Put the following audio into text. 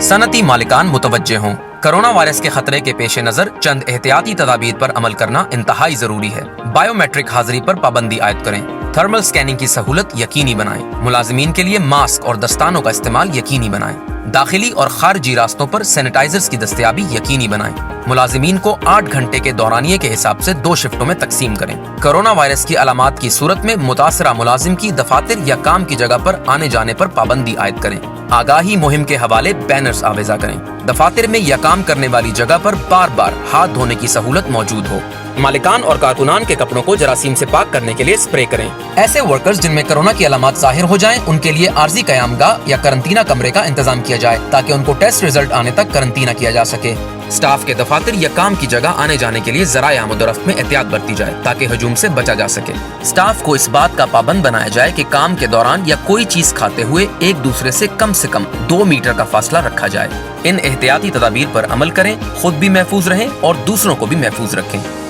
सनती मालिकान मुतवज्जे हों। Corona virus के खतरे के पेश नजर चंद एहतियाती तदाबीर पर अमल करना इंतहाई जरूरी है। बायोमेट्रिक हाजिरी पर पाबंदी आयद करें। थर्मल स्कैनिंग की सहूलत यकीनी बनाएं। मुलाजिमीन के लिए मास्क और दस्तानों का इस्तेमाल यकीनी बनाएं। दाखिली और खारजी रास्तों पर सैनिटाइजर्स की दस्तयाबी यकीनी बनाएं। मुलाजिमीन को 8 घंटे के दौरानिये के हिसाब से 2 शिफ्टों में तकसीम करें। कोरोना वायरस की अलामात की सूरत में मुतासरा मुलाजिम की दफातर या काम की जगह पर आने जाने पर पाबंदी आयद करें। आगाही मुहिम के हवाले बैनर्स आवेजा करें। दफातर में या काम करने वाली जगह पर बार बार हाथ धोने की सहूलत मौजूद हो। मालिकान और कारकुनान के कपड़ों को जरासीम से पाक करने के लिए स्प्रे करें। ऐसे वर्कर्स जिनमें कोरोना की अलामात जाहिर हो जाएं, उनके लिए आर्जी कयामगाह या करंतना कमरे का इंतजाम किया जाए ताकि उनको टेस्ट रिजल्ट आने तक करंतना किया जा सके। स्टाफ के दफातर या काम की जगह आने जाने के लिए ज़राए आमद-ओ-रफ्त में एहतियात बरती जाए ताकि हजूम से बचा जा सके। स्टाफ को इस बात का पाबंद बनाया जाए कि काम के दौरान या कोई चीज खाते हुए एक दूसरे से कम 2 मीटर का फासला रखा जाए। इन एहतियाती तदाबीर पर अमल करें, खुद भी महफूज रहें और दूसरों को भी महफूज रखें।